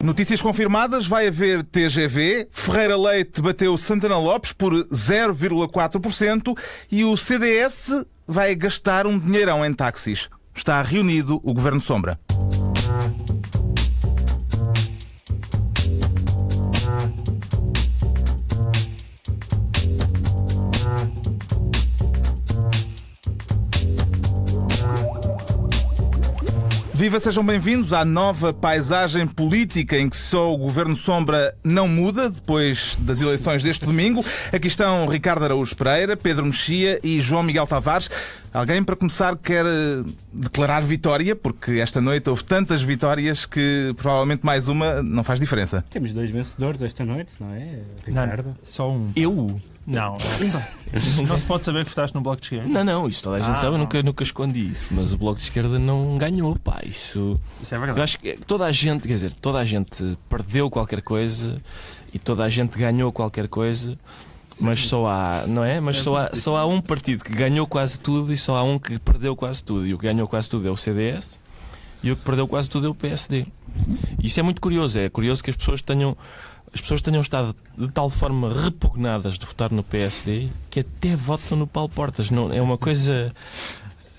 Notícias confirmadas, vai haver TGV, Ferreira Leite bateu Santana Lopes por 0,4% e o CDS vai gastar um dinheirão em táxis. Está reunido o Governo Sombra. Viva, sejam bem-vindos à nova paisagem política em que só o Governo Sombra não muda depois das eleições deste domingo. Aqui estão Ricardo Araújo Pereira, Pedro Mexia e João Miguel Tavares. Alguém, para começar, quer declarar vitória? Porque esta noite houve tantas vitórias que provavelmente mais uma não faz diferença. Temos dois vencedores esta noite, não é, Ricardo? Não, só um. Eu? Não, não se pode saber que votaste no Bloco de Esquerda. Não, isso toda a gente sabe, eu nunca escondi isso. Mas o Bloco de Esquerda não ganhou, pá. Isso é verdade. Eu acho que toda a gente perdeu qualquer coisa e toda a gente ganhou qualquer coisa. Mas só há, não é? Mas só há um partido que ganhou quase tudo e só há um que perdeu quase tudo. E o que ganhou quase tudo é o CDS e o que perdeu quase tudo é o PSD. E isso é muito curioso. É curioso que as pessoas tenham estado de tal forma repugnadas de votar no PSD que até votam no Paulo Portas. Não, é uma coisa...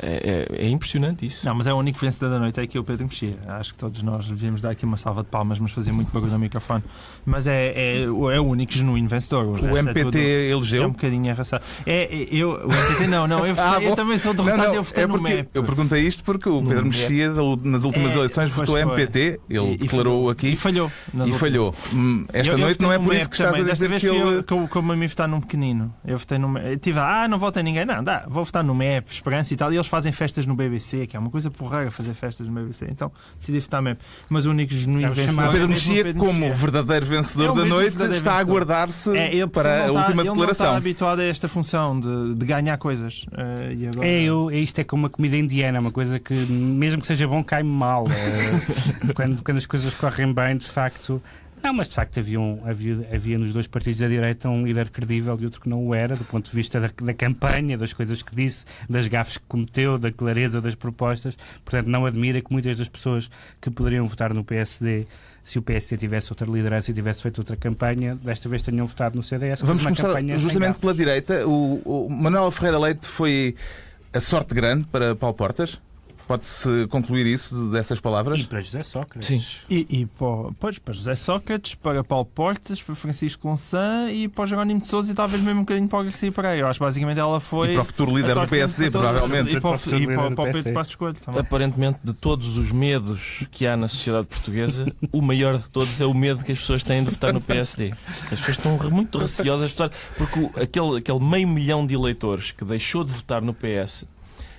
É impressionante isso. Não, mas é o único vencedor da noite, é aqui o Pedro Mexia. Acho que todos nós devíamos dar aqui uma salva de palmas, mas fazia muito barulho no microfone. Mas é o único genuíno vencedor. O MPT elegeu? É um bocadinho arrasado. O MPT não, eu também sou derrotado, eu votei no MEP. Eu perguntei isto porque o Pedro Mexia, nas últimas eleições, votou MPT, ele declarou aqui. E falhou. Falhou. Esta noite não é por isso que estás a dizer que ele... Como a mim votar num pequenino. Eu votei no MEP. Não votei em ninguém. Não, vou votar no MEP, Esperança e tal. E eles fazem festas no BBC, que é uma coisa porreira fazer festas no BBC. Então decidi votar MEP. Mas o único genuíno vencedor... O Pedro Mexia, como verdadeiro vencedor da noite, está a aguardar-se para a última declaração. Ele não está habituado a esta função de ganhar coisas. E agora... Isto é como uma comida indiana, uma coisa que, mesmo que seja bom, cai mal. Quando as coisas correm bem, de facto... Não, mas de facto havia nos dois partidos da direita um líder credível e outro que não o era, do ponto de vista da campanha, das coisas que disse, das gafes que cometeu, da clareza das propostas. Portanto, não admira que muitas das pessoas que poderiam votar no PSD, se o PSD tivesse outra liderança e tivesse feito outra campanha, desta vez tenham votado no CDS. Vamos começar justamente pela direita. O Manuel Ferreira Leite foi a sorte grande para Paulo Portas? Pode-se concluir isso dessas palavras? E para José Sócrates. Sim. Para José Sócrates, para Paulo Portas, para Francisco Louçã e para o Jerónimo de Sousa e talvez mesmo um bocadinho para o Garcia Pereira. Eu acho que basicamente ela foi... E para o futuro líder do PSD, provavelmente. E para o Pedro Passos Coelho também. Aparentemente, de todos os medos que há na sociedade portuguesa, o maior de todos é o medo que as pessoas têm de votar no PSD. As pessoas estão muito receosas de votar, porque aquele 500 mil de eleitores que deixou de votar no PS...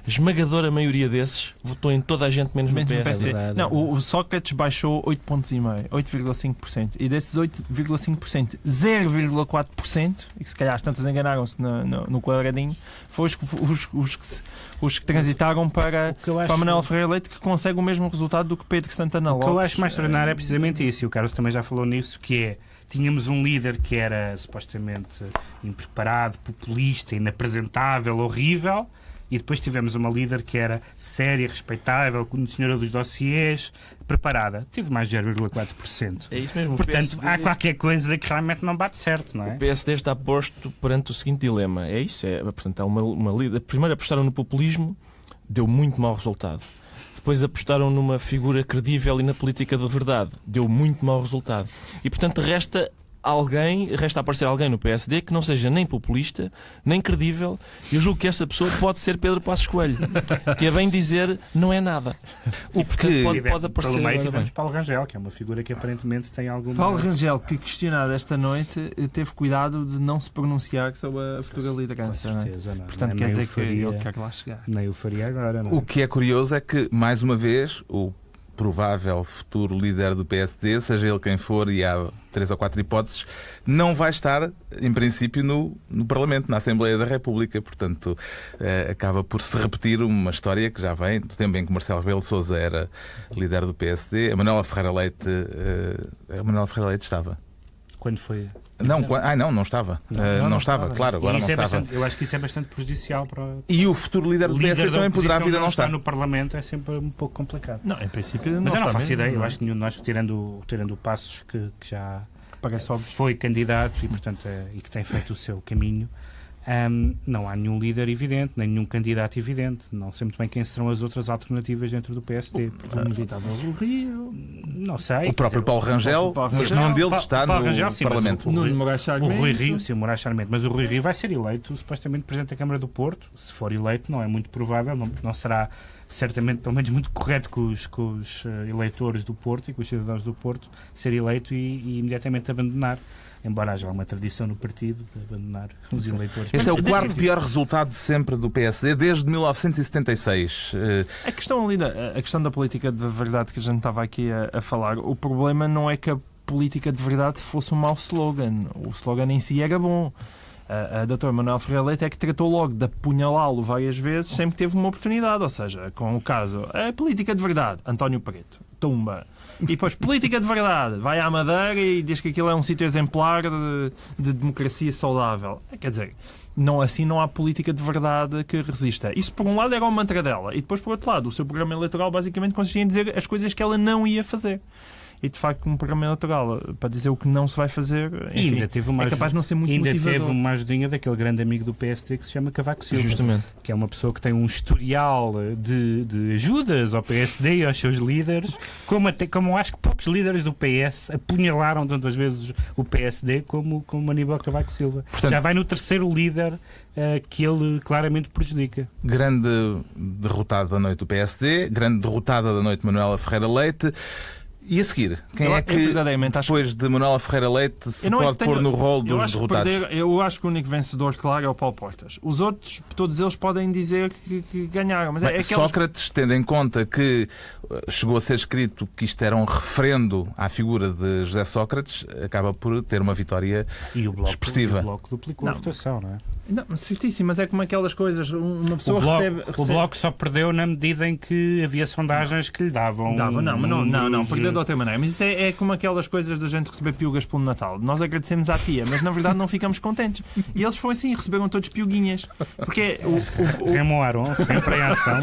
A esmagadora maioria desses votou em toda a gente menos no PSD. Não, o Sócrates baixou 8,5 pontos, 8,5%. E desses 8,5%, 0,4%, e que se calhar as tantas enganaram-se no quadradinho, foram os que transitaram para Manuel Ferreira Leite, que consegue o mesmo resultado do que Pedro Santana Lopes. O que eu acho mais extraordinário é precisamente isso, e o Carlos também já falou nisso, que é: tínhamos um líder que era supostamente impreparado, populista, inapresentável, horrível. E depois tivemos uma líder que era séria, respeitável, conhecedora dos dossiês, preparada. Teve mais de 0,4%. É isso mesmo. Portanto, há qualquer coisa que realmente não bate certo, não é? O PSD está posto perante o seguinte dilema. É isso. Portanto, há uma líder. Primeiro apostaram no populismo, deu muito mau resultado. Depois apostaram numa figura credível e na política de verdade, deu muito mau resultado. E, portanto, resta aparecer alguém no PSD que não seja nem populista, nem credível. Eu julgo que essa pessoa pode ser Pedro Passos Coelho, que é bem dizer, não é nada. E portanto pode aparecer. Pelo meio tivemos Paulo Rangel, que é uma figura que aparentemente tem alguma... Paulo Rangel, que questionado esta noite, teve cuidado de não se pronunciar sobre a futura liderança. Com certeza, não. Portanto, quer dizer que ele quer lá chegar. Nem o faria agora, não é? O que é curioso é que, mais uma vez, o provável futuro líder do PSD, seja ele quem for, e há 3 ou 4 hipóteses, não vai estar, em princípio, no Parlamento, na Assembleia da República. Portanto, acaba por se repetir uma história que já vem do tempo em que Marcelo Rebelo de Sousa era líder do PSD. A Manuela Ferreira Leite estava. Quando foi? Não estava. Não estava, claro, agora não estava. Eu acho que isso é bastante prejudicial para E o futuro líder do PSD também poderá vir a não estar. No Parlamento é sempre um pouco complicado. Não, em princípio não. Mas eu não está faço mesmo, ideia. não Eu é? acho que nenhum de nós, tirando o Passos, que já Parece óbvio. foi candidato e, portanto, e que tem feito o seu caminho, não há nenhum líder evidente, nem nenhum candidato evidente. Não sei muito bem quem serão as outras alternativas dentro do PSD. O inevitável do Rio. Não sei. O próprio Paulo Rangel, mas nenhum deles está no Parlamento. O Nuno Moraes Charmente. O Rui Rio, sim, o Moraes Charmente. Mas o Rui Rio vai ser eleito, supostamente, Presidente da Câmara do Porto. Se for eleito, não é muito provável, não será certamente, pelo menos, muito correto com os eleitores do Porto e com os cidadãos do Porto ser eleito e imediatamente abandonar. Embora haja uma tradição no partido de abandonar os eleitores. Este é o quarto pior resultado de sempre do PSD desde 1976. A questão ali, a questão da política de verdade que a gente estava aqui a falar, o problema não é que a política de verdade fosse um mau slogan. O slogan em si era bom. A doutora Manuel Ferreira Leite é que tratou logo de apunhalá-lo várias vezes sempre que teve uma oportunidade. Ou seja, com o caso, a política de verdade, António Preto, tumba. E depois, política de verdade, vai à Madeira e diz que aquilo é um sítio exemplar de democracia saudável. Quer dizer, assim não há política de verdade que resista. Isso, por um lado, era o mantra dela. E depois, por outro lado, o seu programa eleitoral basicamente consistia em dizer as coisas que ela não ia fazer. E, de facto, um programa eleitoral para dizer o que não se vai fazer, enfim, ainda teve uma é capaz de não ser muito motivador. Teve uma ajudinha daquele grande amigo do PSD que se chama Cavaco Silva. Justamente. Que é uma pessoa que tem um historial de ajudas ao PSD e aos seus líderes, como acho que poucos líderes do PS apunhalaram tantas vezes o PSD como Aníbal Cavaco Silva. Portanto, já vai no terceiro líder que ele claramente prejudica. Grande derrotado da noite do PSD, grande derrotada da noite Manuela Ferreira Leite. E a seguir, quem é que depois de Manuela Ferreira Leite se pode pôr no rol dos derrotados? Eu acho que o único vencedor, claro, é o Paulo Portas. Os outros, todos eles podem dizer que ganharam. Mas Sócrates, tendo em conta que chegou a ser escrito que isto era um referendo à figura de José Sócrates, acaba por ter uma vitória expressiva. O Bloco duplicou a votação, não é? Não, certíssimo, mas é como aquelas coisas, uma pessoa recebe... O Bloco só perdeu na medida em que havia sondagens que lhe davam... Não, perdeu de outra maneira. Mas isso é como aquelas coisas da gente receber piugas pelo Natal. Nós agradecemos à tia, mas na verdade não ficamos contentes. E eles foram assim, receberam todos piuguinhas. Porque remoaram sempre em ação.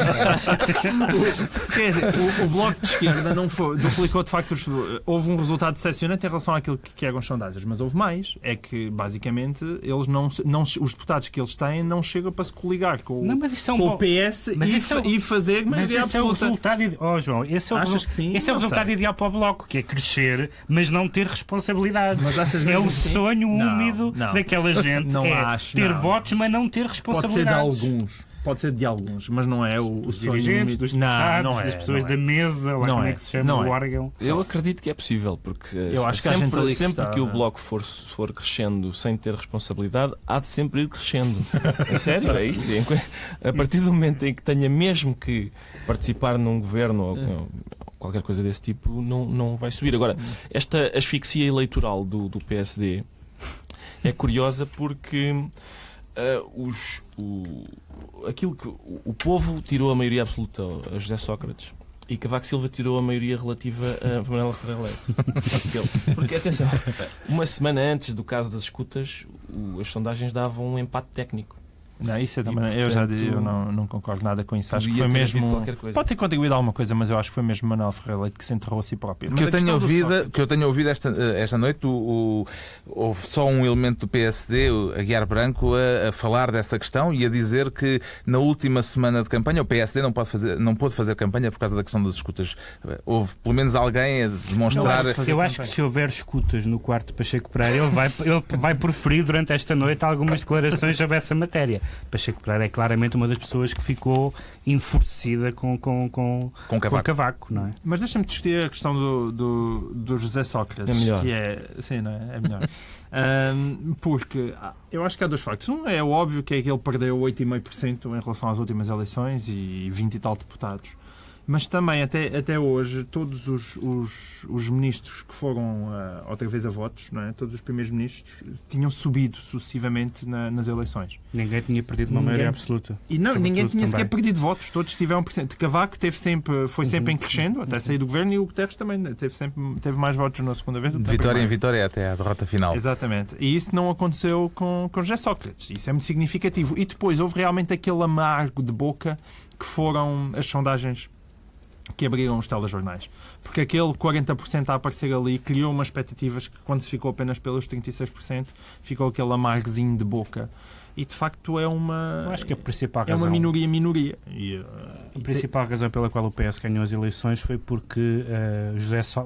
o Bloco de Esquerda não duplicou de facto... Houve um resultado decepcionante em relação àquilo que eram as sondagens, mas houve mais. É que, basicamente, eles os deputados que eles têm não chegam para se coligar com o PS e fazer maioria absoluta. Esse é o resultado... João, esse é o resultado ideal para o Bloco, que é crescer, mas não ter responsabilidade. É o sonho úmido daquela gente. Ter votos, mas não ter responsabilidades. Pode ser de alguns, mas não é os dirigentes, dos deputados, das pessoas da mesa, ou como é que se chama o órgão. Eu acredito que é possível, porque eu acho que sempre que o Bloco for crescendo sem ter responsabilidade, há de sempre ir crescendo. É sério, é isso. A partir do momento em que tenha mesmo que participar num governo ou qualquer coisa desse tipo, não vai subir. Agora, esta asfixia eleitoral do PSD é curiosa porque aquilo que o povo tirou a maioria absoluta a José Sócrates e Cavaco Silva tirou a maioria relativa a Manuela Ferreira Leite. Porque, atenção, uma semana antes do caso das escutas, as sondagens davam um empate técnico. Não, isso eu não concordo nada com isso. Acho que foi mesmo. Pode ter contribuído a alguma coisa, mas eu acho que foi mesmo Manuel Ferreira Leite que se enterrou a si próprio. Que eu tenho ouvido esta noite, houve só um elemento do PSD, o Aguiar Branco, a falar dessa questão e a dizer que na última semana de campanha o PSD não pôde fazer campanha por causa da questão das escutas. Houve pelo menos alguém a demonstrar. Eu acho que se houver escutas no quarto de Pacheco Pereira, ele vai proferir durante esta noite algumas declarações sobre essa matéria. Pacheco Pereira é claramente uma das pessoas que ficou enfurecida com Cavaco, não é? Mas deixa-me discutir a questão do José Sócrates. É melhor. Que é, sim, não é? É melhor. Porque eu acho que há dois factos. Um é óbvio que é que ele perdeu 8,5% em relação às últimas eleições e 20 e tal deputados. Mas também, até hoje, todos os ministros que foram outra vez a votos, não é? Todos os primeiros ministros tinham subido sucessivamente nas eleições. Ninguém tinha perdido uma maioria absoluta. E não, ninguém tinha sequer também perdido votos. Todos tiveram presente. Cavaco foi sempre em crescendo, até sair do governo, e o Guterres também teve mais votos na segunda vez. De vitória em vitória até à derrota final. Exatamente. E isso não aconteceu com José Sócrates. Isso é muito significativo. E depois houve realmente aquele amargo de boca que foram as sondagens que abriram os telejornais. Porque aquele 40% a aparecer ali criou umas expectativas que, quando se ficou apenas pelos 36%, ficou aquele amargozinho de boca. E, de facto, Eu acho que a principal razão... é uma minoria. A principal razão pela qual o PS ganhou as eleições foi porque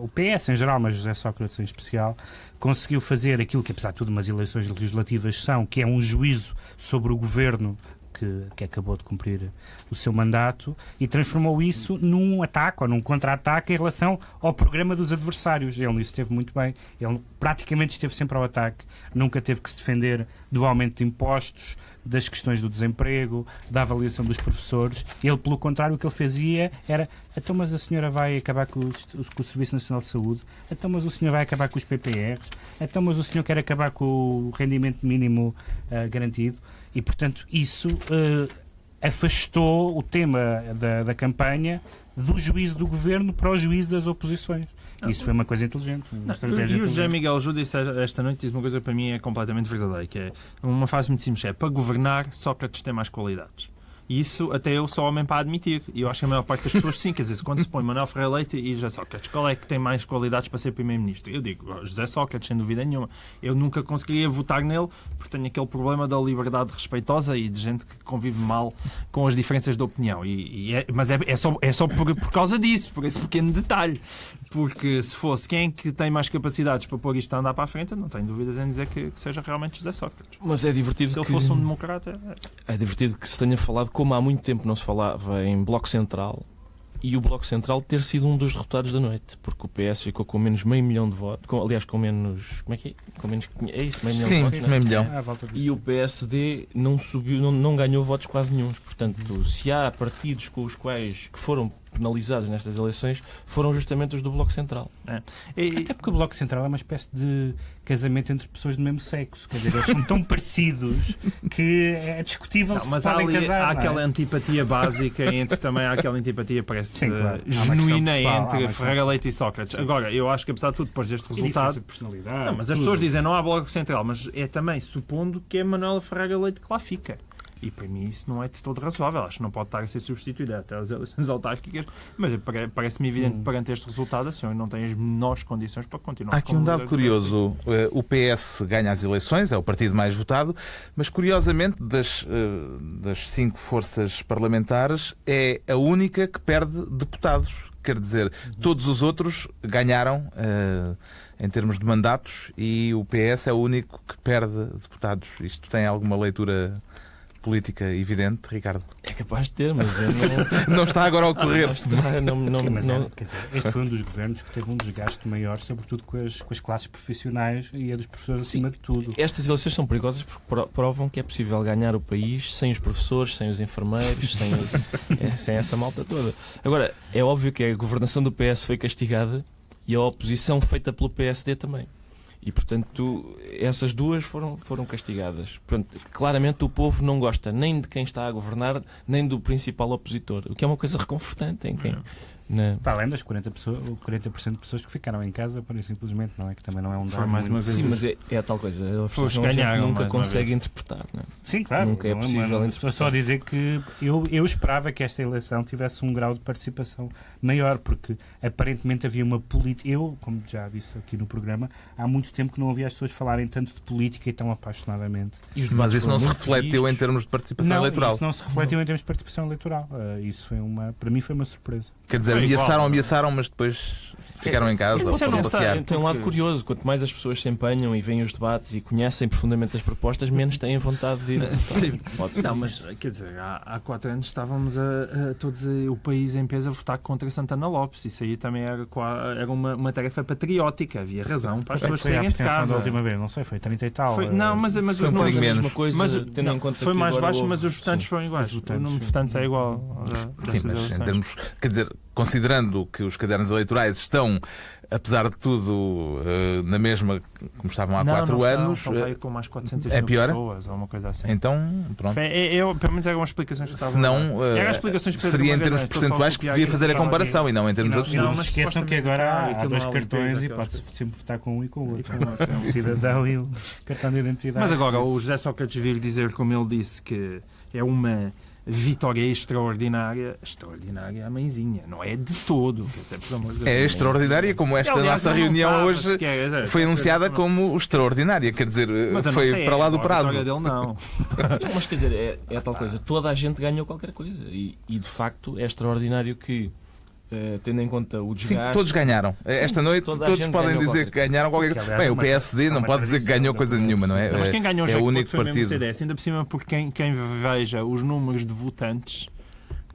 o PS em geral, mas José Sócrates em especial, conseguiu fazer aquilo que, apesar de tudo, umas eleições legislativas são, que é um juízo sobre o governo que acabou de cumprir o seu mandato, e transformou isso num ataque ou num contra-ataque em relação ao programa dos adversários. Ele nisso esteve muito bem. Ele praticamente esteve sempre ao ataque. Nunca teve que se defender do aumento de impostos, das questões do desemprego, da avaliação dos professores. Ele, pelo contrário, o que ele fazia era: então, mas a senhora vai acabar com o Serviço Nacional de Saúde? Então, mas o senhor vai acabar com os PPRs? Então, mas o senhor quer acabar com o rendimento mínimo garantido? E, portanto, isso afastou o tema da campanha do juízo do governo para o juízo das oposições. Isso foi uma coisa inteligente. E o José Miguel Júdice disse esta noite, diz uma coisa que para mim é completamente verdadeira, que é uma frase muito simples: é: para governar, Sócrates tem mais qualidades. E isso até eu sou homem para admitir. E eu acho que a maior parte das pessoas sim. Quer dizer, quando se põe Manuel Ferreira Leite e José Sócrates, qual é que tem mais qualidades para ser Primeiro-Ministro? Eu digo José Sócrates, sem dúvida nenhuma. Eu nunca conseguiria votar nele porque tenho aquele problema da liberdade respeitosa e de gente que convive mal com as diferenças de opinião. Mas é só por causa disso, por esse pequeno detalhe. Porque se fosse quem que tem mais capacidades para pôr isto a andar para a frente, eu não tenho dúvidas em dizer que seja realmente José Sócrates. Mas é divertido se ele fosse um democrata... É divertido que se tenha falado, como há muito tempo não se falava, em Bloco Central, e o Bloco Central ter sido um dos derrotados da noite, porque o PS ficou com menos meio milhão de votos, aliás, com menos... Como é que é? Com menos... É isso, meio milhão de votos, meio milhão. E o PSD não subiu, não ganhou votos quase nenhum. Portanto, se há partidos com os quais que foram penalizados nestas eleições, foram justamente os do Bloco Central. Até porque o Bloco Central é uma espécie de casamento entre pessoas do mesmo sexo. Quer dizer, eles são tão parecidos que é discutível se podem casar. Há aquela antipatia básica também há aquela antipatia, parece genuína entre Ferreira Leite e Sócrates. Sim. Agora, eu acho que, apesar de tudo, depois deste resultado... personalidade, mas as pessoas dizem não há Bloco Central, mas é também supondo que é Manuela Ferreira Leite que lá fica. E para mim isso não é de todo razoável. Acho que não pode estar a ser substituída até as eleições autárquicas, mas parece-me evidente perante este resultado, assim, não tem as menores condições para continuar. Há aqui um dado curioso. O PS ganha as eleições, é o partido mais votado, mas curiosamente das 5 forças parlamentares é a única que perde deputados. Quer dizer, todos os outros ganharam em termos de mandatos e o PS é o único que perde deputados. Isto tem alguma leitura política evidente, Ricardo? É capaz de ter, mas não está agora a ocorrer. Este foi um dos governos que teve um desgaste maior, sobretudo com as classes profissionais e a dos professores acima de tudo. Estas eleições são perigosas porque provam que é possível ganhar o país sem os professores, sem os enfermeiros, sem essa malta toda. Agora, é óbvio que a governação do PS foi castigada e a oposição feita pelo PSD também. E, portanto, essas duas foram castigadas. Portanto, claramente o povo não gosta nem de quem está a governar, nem do principal opositor. O que é uma coisa reconfortante em quem... Para além das 40% de pessoas que ficaram em casa, para simplesmente, não é? Que também não é um dado. Mais uma vez. Sim, mas é a tal coisa. A frustração nunca consegue interpretar, não é? Sim, claro. Nunca é possível interpretar. Estou só a dizer que eu esperava que esta eleição tivesse um grau de participação maior, porque aparentemente havia uma política... Eu, como já disse aqui no programa, há muito tempo que não ouvia as pessoas falarem tanto de política e tão apaixonadamente. Mas isso não se refletiu em termos de participação eleitoral? Isso não se refletiu em termos de participação eleitoral. Isso foi para mim foi uma surpresa. Quer dizer, ameaçaram, mas depois ficaram em casa ou foram passear. Tem um lado curioso. Quanto mais as pessoas se empenham e veem os debates e conhecem profundamente as propostas, menos têm vontade de ir. Pode ser. Não, mas quer dizer, há 4 anos estávamos todos o país em peso a votar contra Santana Lopes. Isso aí também era uma tarefa patriótica. Havia razão para as pessoas saírem de casa. Da última vez, não sei, foi 30 e tal. Não, mas os números menos. Foi mais baixo, mas os votantes foram iguais. O número de votantes é igual. Sim, mas em termos, quer dizer, considerando que os cadernos eleitorais estão, apesar de tudo, na mesma como estavam há 4 anos, estão com mais 400 é mil pior? pessoas ou uma coisa assim. então, pronto. Pelo menos eram as explicações que estavam. Se não, Eram explicações de Pedro seria em termos Magalhães, percentuais que devia fazer a comparação e não em termos Não, absolutos. mas esqueçam que agora há aquilo 2 não há cartões limpeza, e aquelas pode-se sempre votar com um e com o outro. É O cidadão e o cartão de identidade. Mas agora, o José Sócrates vir dizer, como ele disse, que é uma vitória extraordinária a mãezinha, não é de todo. Quer dizer, por amor de Deus, É extraordinária, como esta Aliás, nossa ele não reunião estava hoje sequer, foi anunciada como extraordinária, quer dizer, Mas eu não foi sei, para lá do a vitória prazo. dele, não. Não, mas quer dizer, é tal coisa. Toda a gente ganhou qualquer coisa. E de facto é extraordinário que, tendo em conta o Sim, desgaste. todos ganharam. Esta noite toda a todos gente podem ganhou dizer que qualquer ganharam qualquer coisa. Bem, o PSD não pode dizer que ganhou coisa nenhuma, não é? Mas quem ganhou É já o que único foi mesmo o partido. CDS, ainda por cima, porque quem veja os números de votantes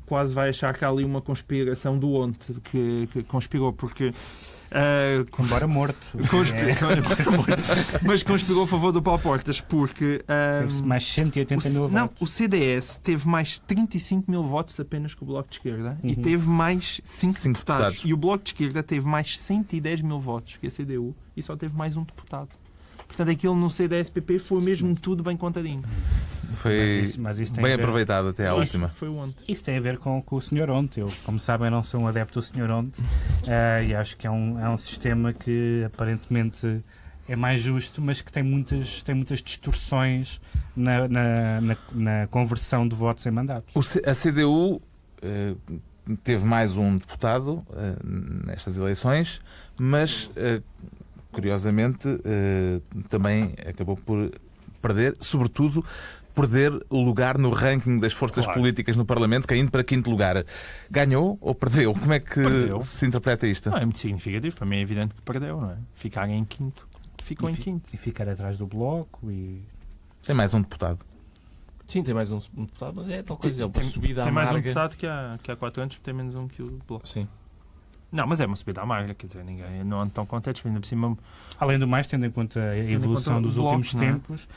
quase vai achar que há ali uma conspiração do ontem que conspirou, porque Embora morto. mas conspirou a favor do Paulo Portas, porque Teve mais 180 mil não, votos. o CDS teve mais 35 mil votos apenas que o Bloco de Esquerda e Uhum. teve mais 5 Cinco deputados. deputados. E o Bloco de Esquerda teve mais 110 mil votos que a CDU e só teve mais um deputado. Portanto, aquilo no CDS-PP foi mesmo tudo bem contadinho. Foi Mas isso tem bem a ver- aproveitado até à Isso última. foi ontem. Isso tem a ver com o Sr. Onte. Eu, como sabem, não sou um adepto do Sr. Onte e acho que é um sistema que aparentemente é mais justo, mas que tem muitas distorções na conversão de votos em mandatos. A CDU teve mais um deputado nestas eleições, mas curiosamente também acabou por perder, sobretudo perder o lugar no ranking das forças Claro. políticas no Parlamento, caindo para 5º lugar. Ganhou ou perdeu? Como é que Perdeu. se interpreta isto? Não, é muito significativo. Para mim é evidente que perdeu, não é? Ficar em quinto. Ficou em quinto. E ficar atrás do Bloco e... Tem mais um deputado. Sim, tem mais um deputado, mas é tal coisa. É uma Tem, subida tem mais um amarga. deputado que há 4 anos, tem menos um que o Bloco. Sim. Não, mas é uma subida amarga, quer dizer, ninguém não anda tão contentes, ainda por cima. Além do mais, tendo em conta a evolução o dos Bloco, últimos não é? tempos,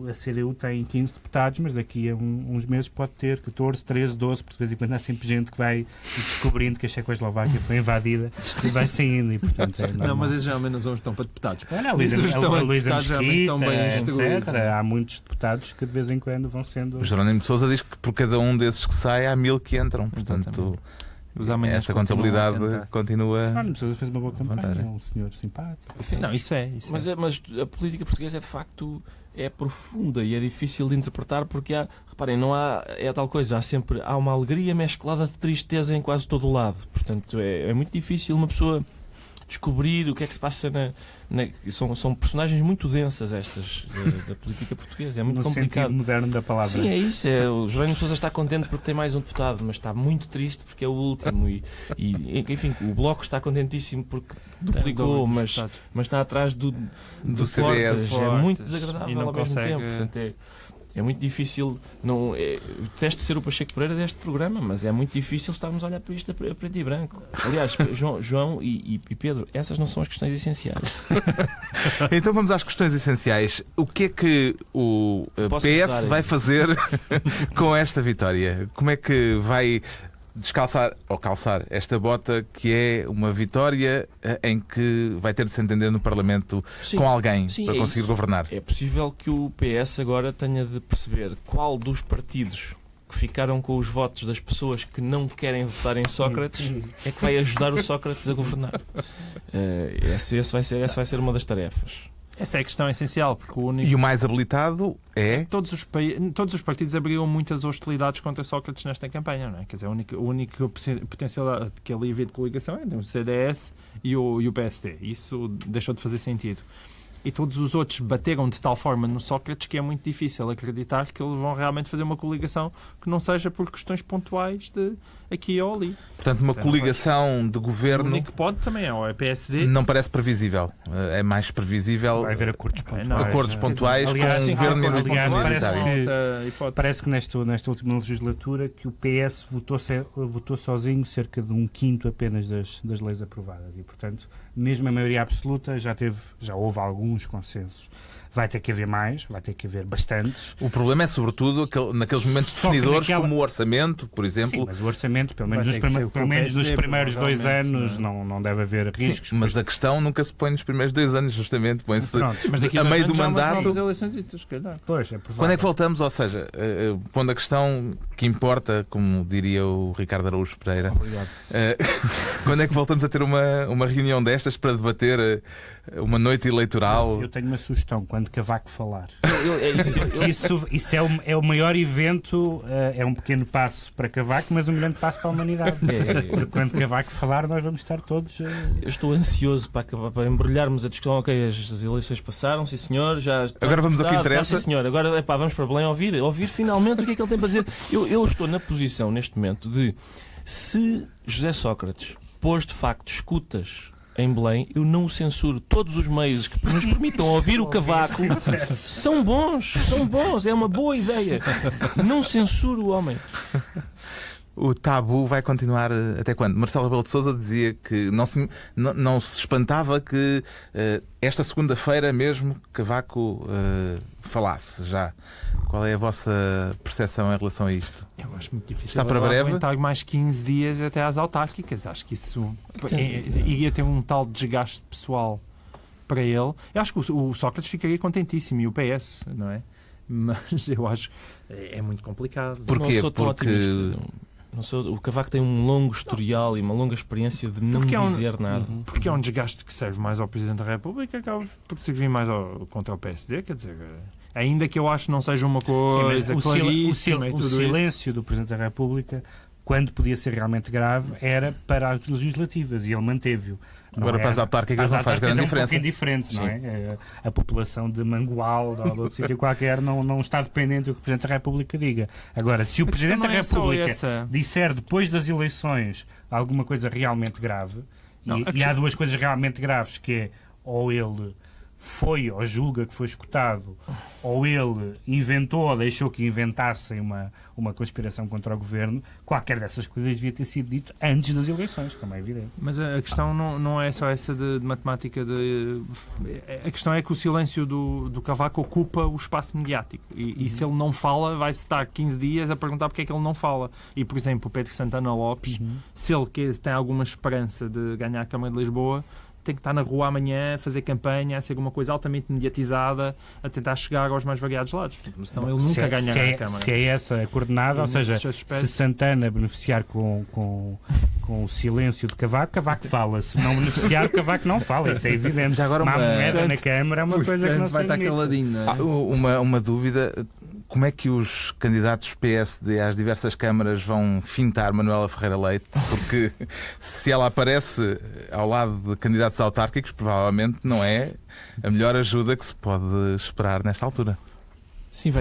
a CDU tem 15 deputados, mas daqui a uns meses pode ter 14, 13, 12, porque de vez em quando há sempre gente que vai descobrindo que a Checoslováquia foi invadida e vai saindo, e portanto é normal. Não, mas esses geralmente não estão para deputados. Olha, a Isso Luísa, estão a a Luísa deputados realmente estão bem Mesquita, instruídos, etc. não é? Há muitos deputados que de vez em quando vão sendo... O Jerónimo de Sousa diz que por cada um desses que sai há 1000 que entram. Portanto, Exatamente. Os amanhãs essa continuam a contabilidade tentar. continua. Não Sousa fez uma boa campanha, Vantagem. é um senhor simpático. Não, isso é. Mas a política portuguesa é de facto profunda e é difícil de interpretar porque reparem, não há, é a tal coisa, há uma alegria mesclada de tristeza em quase todo o lado. Portanto, é muito difícil uma pessoa descobrir o que é que se passa são personagens muito densas estas da política portuguesa, é muito No complicado. sentido moderno da palavra. Sim, é isso. O Jerónimo de Sousa está contente porque tem mais um deputado, mas está muito triste porque é o último. Enfim, o Bloco está contentíssimo porque duplicou, mas está atrás do CDS. Portas. É muito E desagradável não ao mesmo consegue- tempo. Portanto, é muito difícil. Detesto ser o Pacheco Pereira deste programa, mas é muito difícil estarmos a olhar para isto a preto e branco. Aliás, João e Pedro, essas não são as questões essenciais. Então vamos às questões essenciais. O que é que o Posso PS ajudar aí? vai fazer com esta vitória? Como é que vai descalçar ou calçar esta bota que é uma vitória em que vai ter de se entender no Parlamento Sim, com alguém sim, para é conseguir isso. governar? É possível que o PS agora tenha de perceber qual dos partidos que ficaram com os votos das pessoas que não querem votar em Sócrates é que vai ajudar o Sócrates a governar. Essa vai ser uma das tarefas. Essa é a questão essencial, porque o único. E o mais habilitado é... Todos os partidos abriram muitas hostilidades contra Sócrates nesta campanha, não é? Quer dizer, a única potencialidade que ali havia de coligação é o CDS e o PSD. Isso deixou de fazer sentido. E todos os outros bateram de tal forma no Sócrates que é muito difícil acreditar que eles vão realmente fazer uma coligação que não seja por questões pontuais de aqui ou ali. Portanto, uma coligação de O governo único que pode também é o PSD. não parece previsível. É mais previsível Vai haver acordos pontuais. acordos pontuais Aliás, com sim, o governo e aliás, no parece parlamentar. Parece que nesta última legislatura que o PS votou sozinho cerca de 1/5 apenas das leis aprovadas e, portanto, mesmo a maioria absoluta já houve alguns alguns consensos. Vai ter que haver mais, vai ter que haver bastantes. O problema é, sobretudo, naqueles momentos Só que definidores, como o orçamento, por exemplo. Sim, mas o orçamento, pelo menos Vai nos, ter que ser o pelo menos nos PSD, primeiros 2 anos, provavelmente, não deve haver riscos. Sim, mas a questão nunca se põe nos primeiros 2 anos, justamente. Põe-se Pronto, Mas daqui a meio do dois anos já há umas mandato. novas eleições, se calhar. Pois, é provável. Quando é que voltamos? Ou seja, pondo a questão que importa, como diria o Ricardo Araújo Pereira, Obrigado. quando é que voltamos a ter uma reunião destas para debater uma noite eleitoral? Eu tenho uma sugestão, quando Cavaco falar. É isso. Isso é o maior evento, é um pequeno passo para Cavaco, mas um grande passo para a humanidade. Porque quando Cavaco falar, nós vamos estar todos... Eu estou ansioso para embrulharmos a discussão. Ok, as eleições passaram, sim senhor, já está Agora vamos ao que votado, interessa. sim senhor, agora vamos para Belém ouvir finalmente o que é que ele tem para dizer. Eu estou na posição, neste momento, de se José Sócrates pôs de facto escutas em Belém, eu não o censuro. Todos os meios que nos permitam ouvir o Cavaco são bons, é uma boa ideia. Não censuro o homem. O tabu vai continuar até quando? Marcelo Rebelo de Sousa dizia que não se espantava que esta segunda-feira mesmo Cavaco falasse já. Qual é a vossa percepção em relação a isto? Eu acho muito difícil. Está para breve? Aguentar mais 15 dias até às autárquicas. Acho que isso iria ter um tal desgaste pessoal para ele. Eu acho que o Sócrates ficaria contentíssimo e o PS, não é? Mas eu acho é muito complicado. Porquê? Não sou tão Porque otimista. O Cavaco tem um longo historial e uma longa experiência de não dizer nada. Porque é um desgaste que serve mais ao Presidente da República, acaba por servir mais contra o PSD, quer dizer, ainda que eu acho que não seja uma coisa claríssima e o tudo silêncio do Presidente da República, quando podia ser realmente grave, era para as legislativas e ele manteve-o. agora para as autárquicas não faz grande diferença. É um pouquinho diferente, não é? A população de Mangualde ou de outro sítio qualquer não está dependente do que o Presidente da República diga. Agora, se o Presidente da República disser depois das eleições alguma coisa realmente grave, e há duas coisas realmente graves, que é ou ele foi ou julga que foi escutado, ou ele inventou ou deixou que inventassem uma conspiração contra o governo, qualquer dessas coisas devia ter sido dito antes das eleições, como é evidente. Mas a questão não é só essa de matemática. A questão é que o silêncio do Cavaco ocupa o espaço mediático. E se ele não fala, vai-se estar 15 dias a perguntar porque é que ele não fala. E, por exemplo, o Pedro Santana Lopes, se ele tem alguma esperança de ganhar a Câmara de Lisboa, tem que estar na rua amanhã, fazer campanha, a ser uma coisa altamente mediatizada, a tentar chegar aos mais variados lados. Senão ele nunca ganhará a Câmara. Se é essa a coordenada, ou seja, se Santana beneficiar com o silêncio de Cavaco, Cavaco fala. Se não beneficiar, Cavaco não fala. Isso é evidente. Já agora uma moeda na Câmara é uma coisa que não se vai estar caladinho, não é? Uma dúvida. Como é que os candidatos PSD às diversas câmaras vão fintar Manuela Ferreira Leite? Porque se ela aparece ao lado de candidatos autárquicos, provavelmente não é a melhor ajuda que se pode esperar nesta altura. Sim,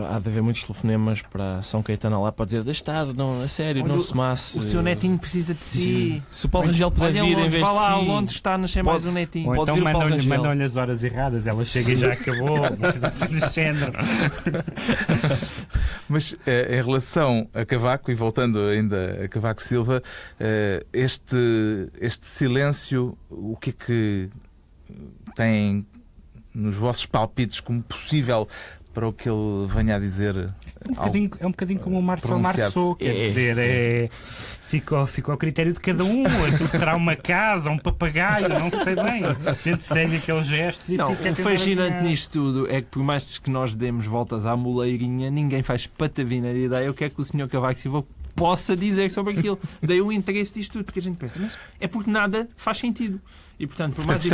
há de haver muitos telefonemas para São Caetano lá para dizer deixa estar, não, a sério, não se masse. O seu netinho precisa de si. Se o Paulo Rangel puder vir em vez de vá lá, si, Londres está a nascer mais um netinho. Ou então vir o Paulo Rangel. mandam-lhe as horas erradas, ela chega e já acabou, mas assim de género. Mas em relação a Cavaco, e voltando ainda a Cavaco Silva, este silêncio, o que é que tem nos vossos palpites como possível para o que ele venha a dizer? É um bocadinho como o Marcelo Marceau, quer dizer, fica ao critério de cada um. Aquilo será uma casa, um papagaio, não sei bem. A gente segue aqueles gestos e fica... O fascinante nisto tudo é que, por mais que nós demos voltas à moleirinha, ninguém faz patavina de ideia o que é que o Sr. Cavaco Silva possa dizer sobre aquilo. Daí o interesse disto tudo, porque a gente pensa, mas é porque nada faz sentido. E, portanto, por mais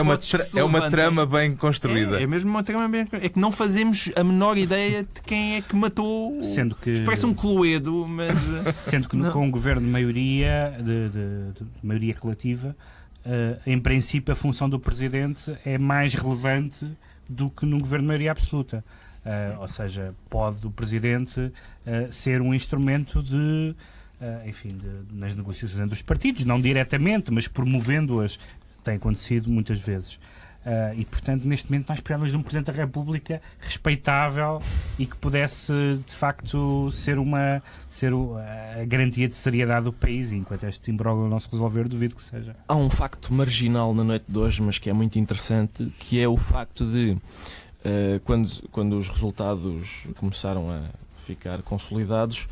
é uma trama bem construída. É mesmo uma trama bem construída. É que não fazemos a menor ideia de quem é que matou. Sendo que... Parece um Cluedo, mas... Sendo que com um governo de maioria, de maioria relativa, em princípio a função do Presidente é mais relevante do que num governo de maioria absoluta. Ou seja, pode o Presidente ser um instrumento nas negociações entre os partidos, não diretamente, mas promovendo-as. Tem acontecido muitas vezes. E, portanto, neste momento nós esperamos de um Presidente da República respeitável e que pudesse, de facto, ser a garantia de seriedade do país. E enquanto este imbróglio não se resolver, duvido que seja. Há um facto marginal na noite de hoje, mas que é muito interessante, que é o facto de, quando os resultados começaram a ficar consolidados,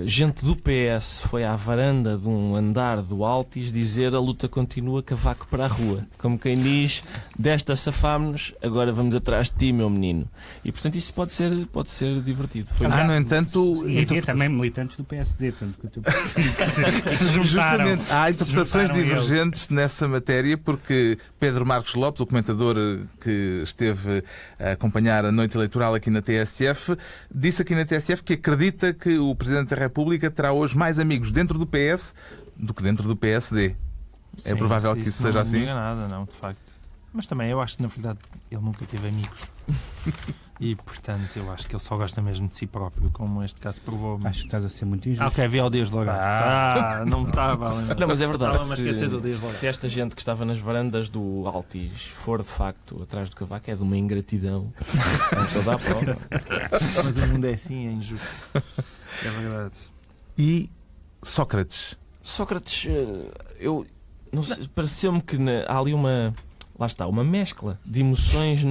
gente do PS foi à varanda de um andar do Altis dizer: a luta continua, Cavaco para a rua. Como quem diz, desta safámos-nos, agora vamos atrás de ti, meu menino. E portanto isso pode ser divertido. No entanto... E havia também militantes do PSD, tanto que se juntaram. Justamente, há interpretações divergentes nessa matéria, porque Pedro Marcos Lopes, o comentador que esteve a acompanhar a noite eleitoral aqui na TSF, disse aqui na TSF que acredita que o Presidente da República terá hoje mais amigos dentro do PS do que dentro do PSD. Sim, é provável que isso seja assim? Não diga nada, não, de facto. Mas também eu acho que, na verdade, ele nunca teve amigos. E, portanto, eu acho que ele só gosta mesmo de si próprio, como este caso provou. Acho que estás a ser muito injusto. Ok, vi ao Dias de Lagarto. Não me estava a lembrar. Não, mas é verdade. Estava-me a esquecer do Dias de Lagarto. Se esta gente que estava nas varandas do Altis for de facto atrás do Cavaco, é de uma ingratidão. É toda a prova. Mas o mundo é assim, é injusto. É verdade. E Sócrates? Sócrates, eu não sei, pareceu-me que há ali uma mescla de emoções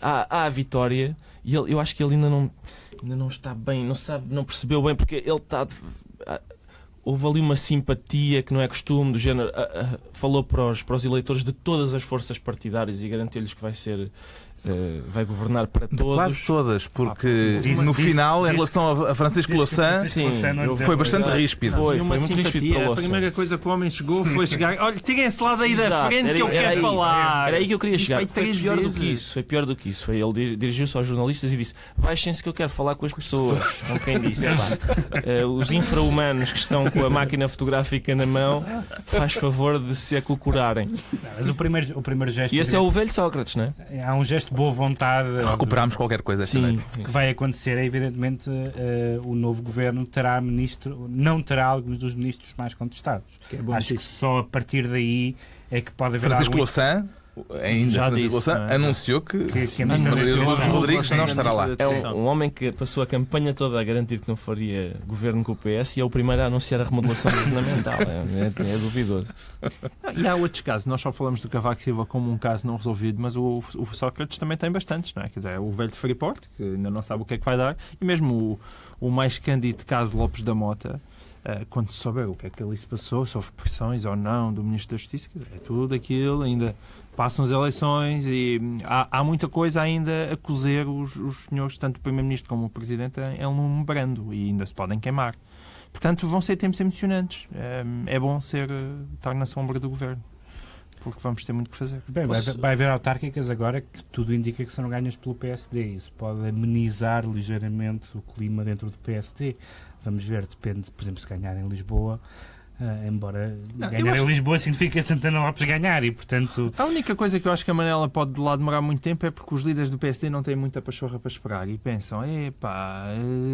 há a vitória, e eu acho que ele ainda não está bem, não percebeu bem, porque ele está. Houve ali uma simpatia que não é costume, do género. Falou para os eleitores de todas as forças partidárias e garantiu-lhes que vai governar para todos. Quase todas, porque no final, em relação a Francisco Louçã, foi bastante ríspido. Foi muito ríspido para o Louçã. A primeira coisa que o homem chegou foi chegar: olha, tirem-se lá daí da frente que eu quero falar. Era aí que eu queria chegar. Foi pior vezes. do que isso. Foi pior do que isso. Ele dirigiu-se aos jornalistas e disse: baixem-se que eu quero falar com as pessoas. Como quem disse: os infra-humanos que estão com a máquina fotográfica na mão, faz favor de se acocorarem. Mas o primeiro gesto. E esse é o velho Sócrates, não é? Há um gesto de boa vontade. Recuperámos qualquer coisa. Sim. Que vai acontecer é, evidentemente, o novo governo não terá alguns dos ministros mais contestados. Acho que só a partir daí é que pode haver Francisco Louçã, anunciou que Rodrigues não estará lá. É um homem que passou a campanha toda a garantir que não faria governo com o PS e é o primeiro a anunciar a remodelação governamental. É duvidoso. E há outros casos. Nós só falamos do Cavaco Silva como um caso não resolvido, mas o Sócrates também tem bastantes, não é? Quer dizer, o velho de Freeport, que ainda não sabe o que é que vai dar, e mesmo o mais cândido caso Lopes da Mota, quando souber o que é que ali se passou, se houve pressões ou não do Ministro da Justiça, é tudo aquilo, ainda passam as eleições e há muita coisa ainda a cozer os senhores, tanto o Primeiro-Ministro como o Presidente, em um membrando e ainda se podem queimar. Portanto, vão ser tempos emocionantes. É bom estar na sombra do Governo, porque vamos ter muito que fazer. Bem, vai haver autárquicas agora que tudo indica que serão ganhas pelo PSD. Isso pode amenizar ligeiramente o clima dentro do PSD. Vamos ver, depende, por exemplo, se ganhar em Lisboa. Embora ganhar em Lisboa significa Santana Lopes ganhar e, portanto... A única coisa que eu acho que a Manela pode lá demorar muito tempo é porque os líderes do PSD não têm muita pachorra para esperar e pensam,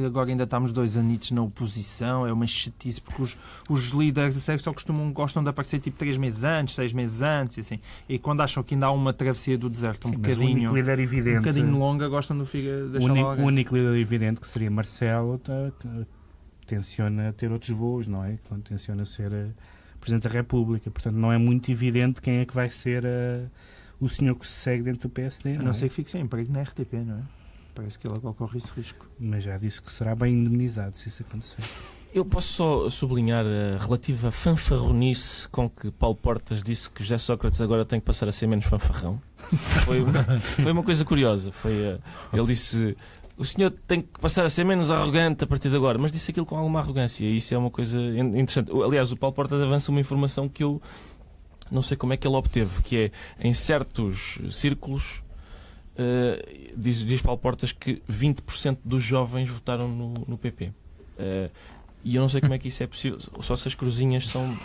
agora ainda estamos 2 anitos na oposição, é uma chatice, porque os líderes a sério só gostam de aparecer tipo 3 meses antes, 6 meses antes, e assim. E quando acham que ainda há uma travessia do deserto um bocadinho longa, gostam do o único líder evidente que seria Marcelo tenciona ter outros voos, não é? Quando tenciona ser Presidente da República. Portanto, não é muito evidente quem é que vai ser o senhor que se segue dentro do PSD. A não ser que fique sem emprego na RTP, não é? Parece que ele agora corre esse risco. Mas já disse que será bem indemnizado se isso acontecer. Eu posso só sublinhar a relativa fanfarronice com que Paulo Portas disse que José Sócrates agora tem que passar a ser menos fanfarrão. Foi uma coisa curiosa. Ele disse: o senhor tem que passar a ser menos arrogante a partir de agora, mas disse aquilo com alguma arrogância e isso é uma coisa interessante. Aliás, o Paulo Portas avança uma informação que eu não sei como é que ele obteve, que é, em certos círculos, diz Paulo Portas que 20% dos jovens votaram no PP. E eu não sei como é que isso é possível. Só se as cruzinhas são...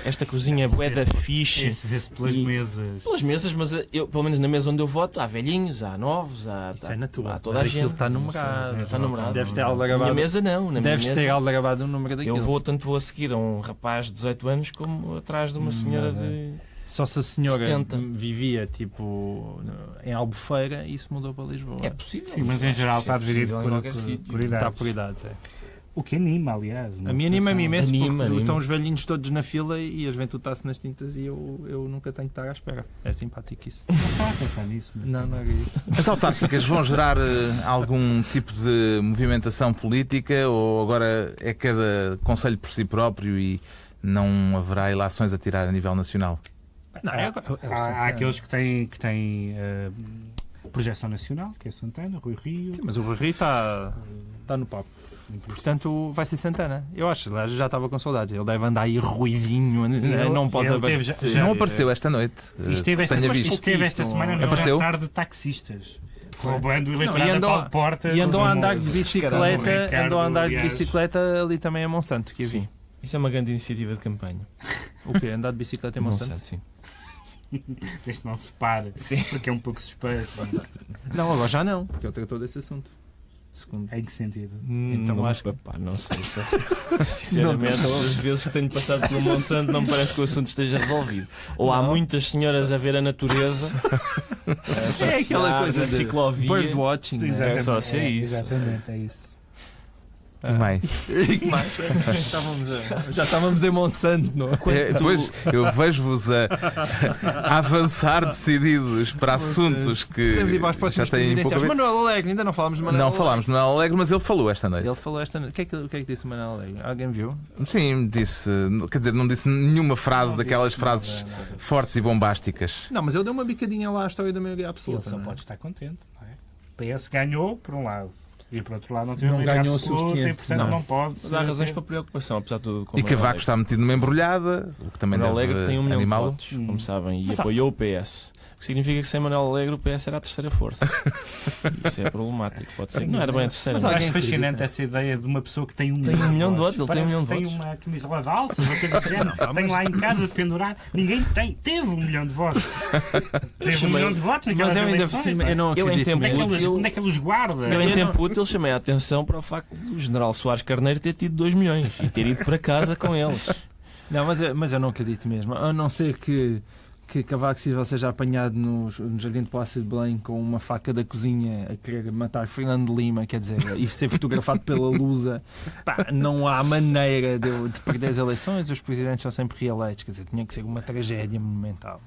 Esta cruzinha é bué da fixe. Isso vê-se pelas mesas. Pelas mesas, mas pelo menos na mesa onde eu voto há velhinhos, há novos, há toda a gente. Está numerado. Está numerado. Deves ter aldrabado. Na minha mesa não. Deves ter aldrabado o número daquilo. Eu vou a seguir a um rapaz de 18 anos como atrás de uma senhora de Só se a senhora 70. vivia tipo em Albufeira, isso mudou para Lisboa. É possível. Sim, mas em geral está dividido possível em qualquer sítio. por idades. Está por idades, é. O que anima, aliás. A mim anima-me imenso Anima. porque estão os velhinhos todos na fila e a juventude está-se nas tintas e eu nunca tenho que estar à espera. É simpático isso. Não estava a pensar nisso. Mas... Não é isso. As autárquicas vão gerar algum tipo de movimentação política ou agora é cada concelho por si próprio e não haverá ilações a tirar a nível nacional? Não, há aqueles que têm projeção nacional, que é Santana, Rui Rio. Sim, mas o Rui Rio está no papo. Portanto, vai ser Santana. Eu acho, já estava com saudades. Ele deve andar aí ruivinho, não pode ele haver. teve Não apareceu esta noite. Esteve esta semana no Apareceu? jantar de taxistas, roubando o eleitorado Não, a Paulo Portas. E andou a andar de Ricardo, bicicleta aliás. ali também a Monsanto, que eu vi. Sim. Isso é uma grande iniciativa de campanha. O quê? Andar de bicicleta em Monsanto? Sim. Desde não se pare, porque é um pouco suspeito. Não, agora já não, porque ele tratou desse assunto. Segundo. Em que sentido? Então não, acho que- não sei. Sinceramente, as vezes que tenho passado pelo Monsanto, não me parece que o assunto esteja resolvido. Ou há muitas senhoras a ver a natureza, É aquela coisa na de ciclovia. birdwatching, né? Exatamente. só ser isso. Exatamente, é isso. E mais? E que mais? Já estávamos em Monsanto, não é? Depois eu vejo-vos a avançar decididos para assuntos que Podemos ir para as já próximas têm pouco a presidenciais. ver. Manuel Alegre, ainda não falámos de Manuel Não Alegre. falámos de Manuel Alegre, mas ele falou esta noite. Ele falou esta noite. O que é que disse o Manuel Alegre? Alguém viu? Sim, disse, quer dizer, não disse nenhuma frase daquelas frases fortes e bombásticas. Não, mas ele deu uma bicadinha lá à história da maioria Ele absoluta. só não é? pode estar contente, não é? PS ganhou, por um lado. E por outro lado não teve Não maioria ganhou o absoluta suficiente. e portanto Não. não pode Mas há ser- razões para preocupação, apesar de tudo. com E Manuel Cavaco Alegre. está metido numa embrulhada, o que também Manuel Alegre deve tem 1 milhão de animá-lo. votos, como sabem, e apoiou o PS. O que significa que sem Manuel Alegre o PS era a terceira força. Isso é problemático. Pode ser que não era bem a terceira. Mas Eu Mas acho alguém fascinante acredita? essa ideia de uma pessoa que tem um Tem 1 milhão de votos, ele tem 1 Parece milhão que de tem votos. uma camisola de alças, uma coisa do género. Tem lá em casa pendurado. Ninguém tem. Teve 1 milhão de votos. Teve 1 milhão de votos naquelas Mas eu ainda por eleições. cima, não é? eu não Ele em acredito tempo mesmo. útil- Onde é que ele os guarda? Eu, em tempo útil, chamei a atenção para o facto do general Soares Carneiro ter tido 2 milhões e ter ido para casa com eles. Não, mas eu não acredito mesmo. A não ser que Cavaco Silva seja apanhado no Jardim de Palácio de Belém com uma faca da cozinha a querer matar Fernando de Lima, quer dizer, e ser fotografado pela Lusa. Pá, não há maneira de perder as eleições. Os presidentes são sempre reeleitos, quer dizer, tinha que ser uma tragédia monumental.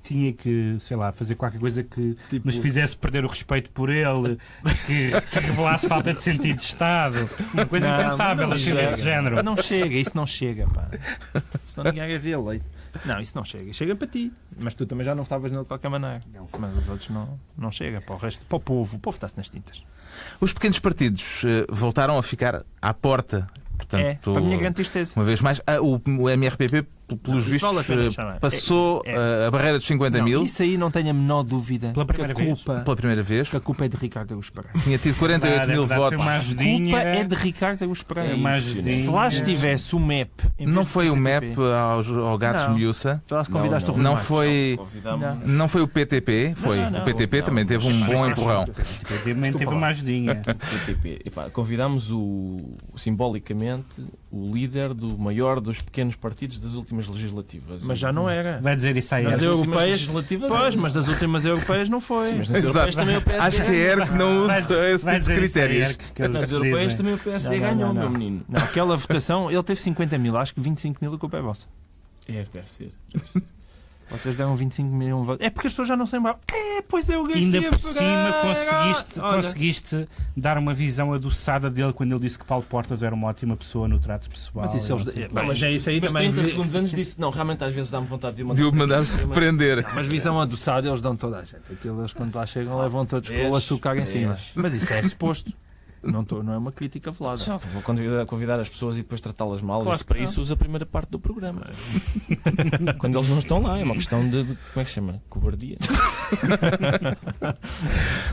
Tinha que, sei lá, fazer qualquer coisa que Tipo- nos fizesse perder o respeito por ele, que revelasse falta de sentido de Estado. Uma coisa Não, impensável não assim chega. desse género. Não chega, isso não chega, pá. Senão ninguém é reeleito. Não, isso não chega. Chega para ti. Mas tu também já não estavas nele de qualquer maneira. Mas os outros não chega. Para o resto, para o povo está-se nas tintas. Os pequenos partidos voltaram a ficar à porta. Portanto, Para a minha grande tristeza. uma vez mais, o MRPP, pelos Isso vale a vistos, pena chamar. passou a barreira dos 50 Não, mil isso aí não tenho a menor dúvida. Pela primeira que a vez. culpa, pela primeira vez. que a culpa é de Ricardo Araújo Pereira. Tinha tido 48 mil Foi votos. uma A ajudinha. culpa é de Ricardo Araújo Pereira. Uma ajudinha. Se lá estivesse o MEP... em vez Não do foi o PCTP, MEP ao Gatos Não. Miúça. Tu lá se convidaste Não, o Rui Não Marques. foi, Convidámos- não foi o PTP. Foi. não, O PTP não. também teve um bom empurrão. Também teve uma ajudinha. PTP. Epá, convidámos simbolicamente o líder do maior dos pequenos partidos das últimas legislativas. Mas já não era. Vai dizer isso aí. Mas Nas eu- últimas europeias- legislativas. Pois, mas das últimas europeias não foi. Sim, mas nas Exato. europeias também o PSD Acho que é ERC que não usa esse tipo de critérios. Nas europeias também o PSD Não, não, ganhou, não, meu não. menino. Não, aquela votação, ele teve 50 mil, acho que 25 mil a culpa é vossa. Deve ser. Vocês deram 25 mil votos. É porque as pessoas já não se lembram. Pois é, o Garcia Ainda por cima Pereira. Olha, conseguiste dar uma visão adoçada dele quando ele disse que Paulo Portas era uma ótima pessoa no trato pessoal. Mas isso e eles. não sei o quê. Bem, mas é isso aí Mas também. 30 segundos antes disse, não, realmente às vezes dá-me vontade de De o mandar prender. Mas visão adoçada eles dão toda a gente. Aquilo eles quando lá chegam levam todos com o Vês? açúcar em cima. Vês? Mas isso é suposto. Não é uma crítica velada. Já, vou convidar as pessoas e depois tratá-las mal. Claro Isso, que para não. isso usa a primeira parte do programa. Quando eles não estão lá, é uma questão de como é que se chama? Cobardia.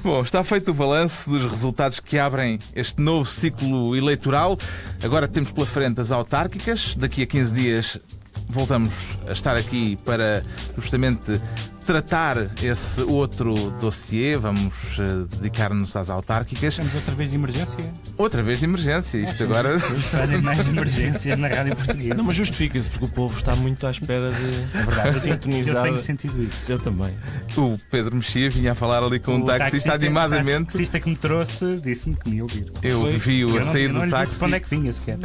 Bom, está feito o balanço dos resultados que abrem este novo ciclo eleitoral. Agora temos pela frente as autárquicas. Daqui a 15 dias voltamos a estar aqui para justamente tratar esse outro dossiê, vamos dedicar-nos às autárquicas. Estamos outra vez de emergência. Outra vez de emergência, isto agora... Olha, mais emergências na rádio portuguesa. Não, mas justifica-se, porque o povo está muito à espera de. É verdade, eu sintonizado. tenho sentido isso. Eu também. O Pedro Mexia vinha a falar ali com um taxista animadamente. O taxista que me trouxe disse-me que me ia ouvir. Eu vi-o a sair do táxi. Para onde é que vinha sequer?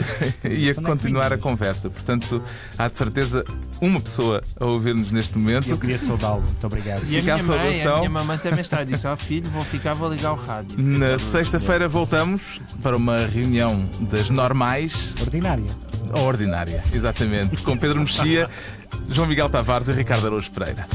E a continuar a conversa. Portanto, há de certeza uma pessoa a ouvir-nos neste momento. Eu queria saudá-lo. Muito obrigado. E Fica a saudação. a minha mamãe também está a dizer: filho, vou ligar o rádio. Na sexta-feira voltamos para uma reunião das normais Ordinária. ou ordinária, exatamente, com Pedro Mexia, João Miguel Tavares e Ricardo Araújo Pereira.